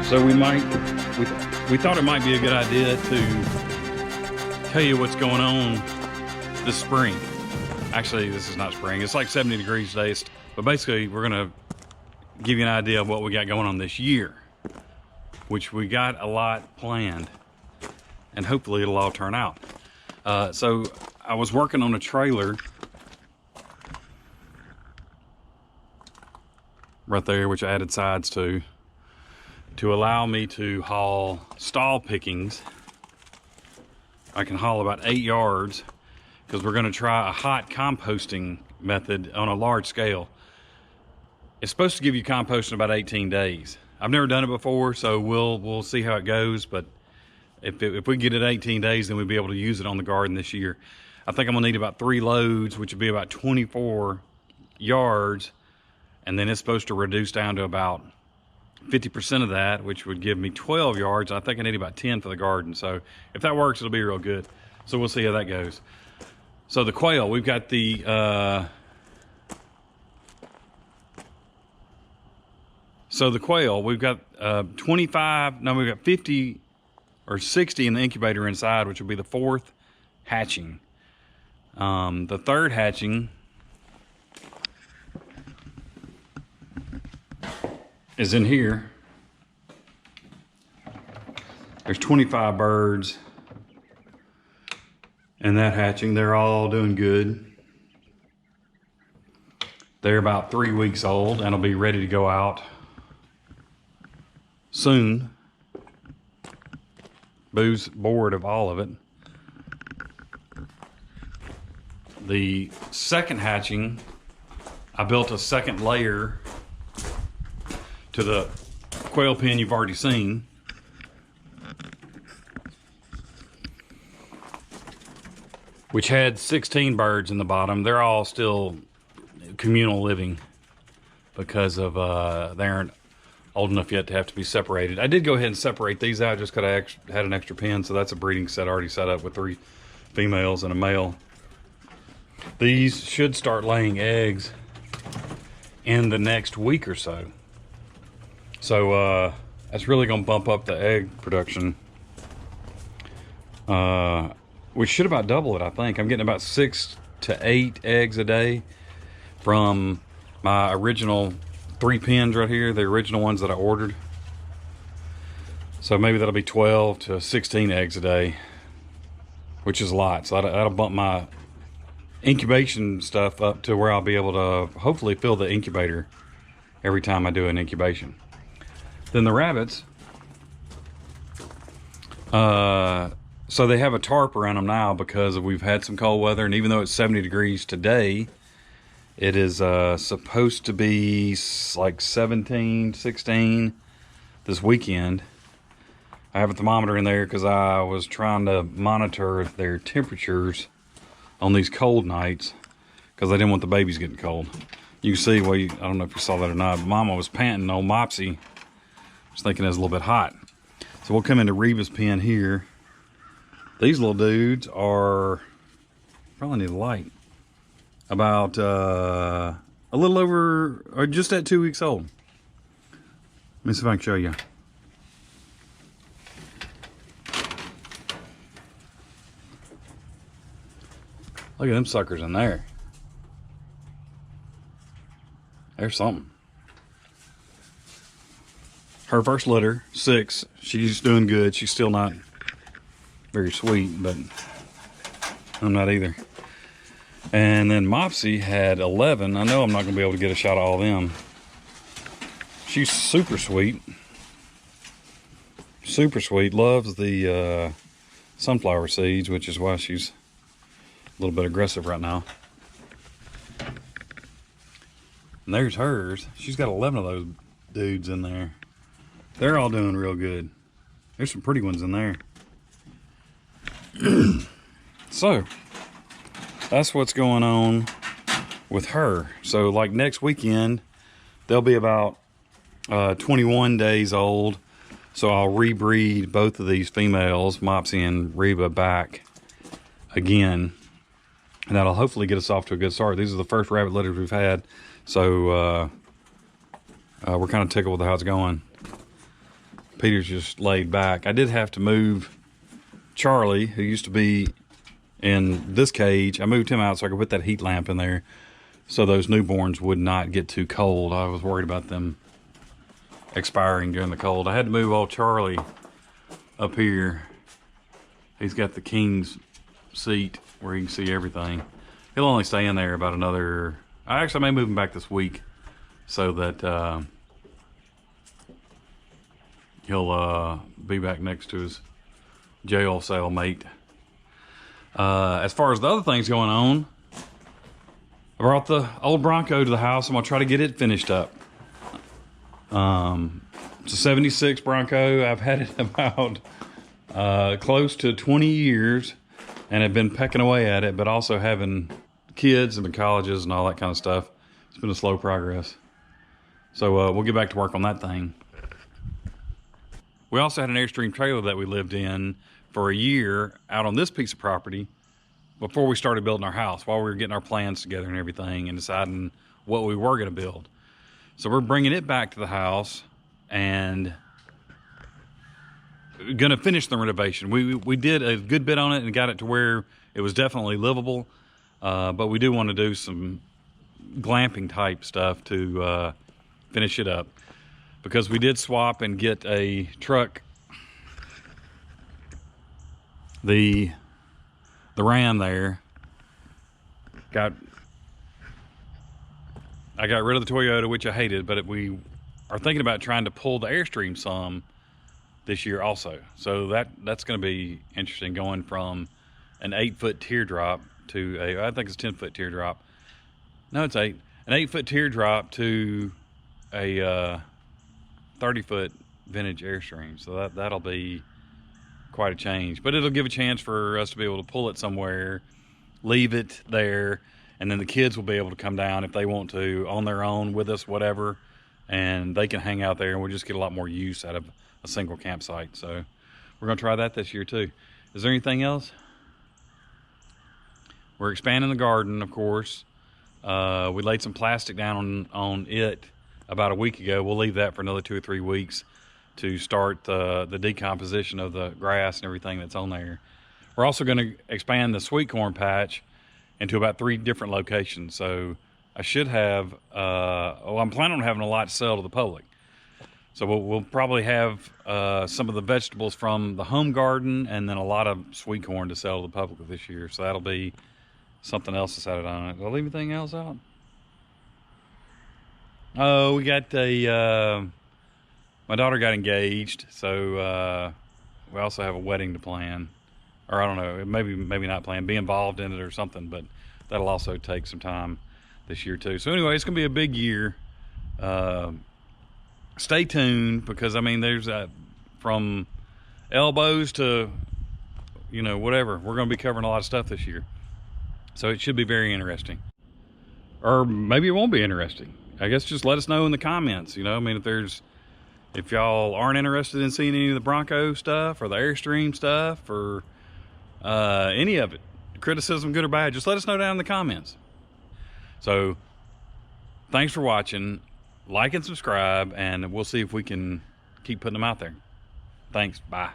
So we thought it might be a good idea to tell you what's going on this spring. Actually, this is not spring. It's like 70 degrees today. But basically, we're going to give you an idea of what we got going on this year, which we got a lot planned, and hopefully it'll all turn out. So I was working on a trailer right there, which I added sides to allow me to haul stall pickings. I can haul about 8 yards because we're going to try a hot composting method on a large scale. It's supposed to give you compost in about 18 days. I've never done it before, so we'll see how it goes. But if we get it 18 days, then we'll be able to use it on the garden this year. I think I'm gonna need about 3 loads, which would be about 24 yards. And then it's supposed to reduce down to about 50% of that, which would give me 12 yards. I think I need about 10 for the garden. So if that works, it'll be real good. So we'll see how that goes. So the quail, we've got the, so the quail, we've got 50 or 60 in the incubator inside, which will be the 4th hatching. The 3rd hatching is in here. There's 25 birds in that hatching. They're all doing good. They're about 3 weeks old and will be ready to go out soon. Boo's bored of all of it. The 2nd hatching, I built a 2nd layer to the quail pen you've already seen. Which had 16 birds in the bottom. They're all still communal living because of they aren't old enough yet to have to be separated. I did go ahead and separate these out just because I had an extra pen, so that's a breeding set already set up with 3 females and a male. These should start laying eggs in the next week or so. So that's really going to bump up the egg production, which should about double it, I think. I'm getting about 6 to 8 eggs a day from my original 3 pens right here, the original ones that I ordered. So maybe that'll be 12 to 16 eggs a day, which is a lot. So that'll bump my incubation stuff up to where I'll be able to hopefully fill the incubator every time I do an incubation. Then the rabbits, so they have a tarp around them now because we've had some cold weather, and even though it's 70 degrees today, it is supposed to be like 17, 16 this weekend. I have a thermometer in there because I was trying to monitor their temperatures on these cold nights because I didn't want the babies getting cold. You can see, well, I don't know if you saw that or not, but Mama was panting on Mopsy. I was thinking it was a little bit hot. So we'll come into Reba's pen here. These little dudes are, probably need a light, about a little over, or just at 2 weeks old. Let me see if I can show you. Look at them suckers in there. There's something. Her first litter, 6. She's doing good. She's still not very sweet, but I'm not either. And then Mopsy had 11. I know I'm not going to be able to get a shot of all of them. She's super sweet. Super sweet. Loves the sunflower seeds, which is why she's a little bit aggressive right now. And there's hers. She's got 11 of those dudes in there. They're all doing real good. There's some pretty ones in there. So, that's what's going on with her. So, like next weekend, they'll be about 21 days old. So, I'll rebreed both of these females, Mopsy and Reba, back again. And that'll hopefully get us off to a good start. These are the first rabbit litters we've had. So, we're kind of tickled with how it's going. Peter's just laid back. I did have to move Charlie, who used to be in this cage. I moved him out so I could put that heat lamp in there so those newborns would not get too cold. I was worried about them expiring during the cold. I had to move old Charlie up here. He's got the king's seat where he can see everything. He'll only stay in there about another... I may move him back this week so that he'll be back next to his jail cell mate. As far as the other things going on, I brought the old Bronco to the house. I'm gonna try to get it finished up. It's a 76 Bronco. I've had it about close to 20 years and have been pecking away at it, but also having kids and the colleges and all that kind of stuff. It's been a slow progress. So we'll get back to work on that thing. We also had an Airstream trailer that we lived in for a year out on this piece of property before we started building our house, while we were getting our plans together and everything and deciding what we were going to build. So we're bringing it back to the house and going to finish the renovation. We did a good bit on it and got it to where it was definitely livable, but we do want to do some glamping type stuff to finish it up, because we did swap and get a truck. The Ram there I got rid of the Toyota, which I hated, but we are thinking about trying to pull the Airstream some this year also. So that's going to be interesting, going from an 8-foot teardrop to I think it's a 10-foot teardrop. No, it's 8. An 8-foot teardrop to a 30-foot vintage Airstream. So that'll be quite a change, but it'll give a chance for us to be able to pull it somewhere, leave it there, and then the kids will be able to come down if they want to on their own with us, whatever, and they can hang out there and we'll just get a lot more use out of a single campsite. So we're going to try that this year too. Is there anything else? We're expanding the garden, of course. We laid some plastic down on it about a week ago. We'll leave that for another 2 or 3 weeks to start the decomposition of the grass and everything that's on there. We're also going to expand the sweet corn patch into about 3 different locations. So I should have, I'm planning on having a lot to sell to the public. So we'll probably have some of the vegetables from the home garden and then a lot of sweet corn to sell to the public this year. So that'll be something else that's added on it. Did I leave anything else out? Oh, we got my daughter got engaged, so we also have a wedding to plan. Or I don't know, maybe not plan, be involved in it or something, but that'll also take some time this year too. So anyway, it's gonna be a big year. Stay tuned, because I mean, there's from elbows to, you know, whatever. We're gonna be covering a lot of stuff this year. So it should be very interesting. Or maybe it won't be interesting. I guess just let us know in the comments, you know. I mean, if y'all aren't interested in seeing any of the Bronco stuff or the Airstream stuff or any of it, criticism, good or bad, just let us know down in the comments. So thanks for watching. Like and subscribe, and we'll see if we can keep putting them out there. Thanks. Bye.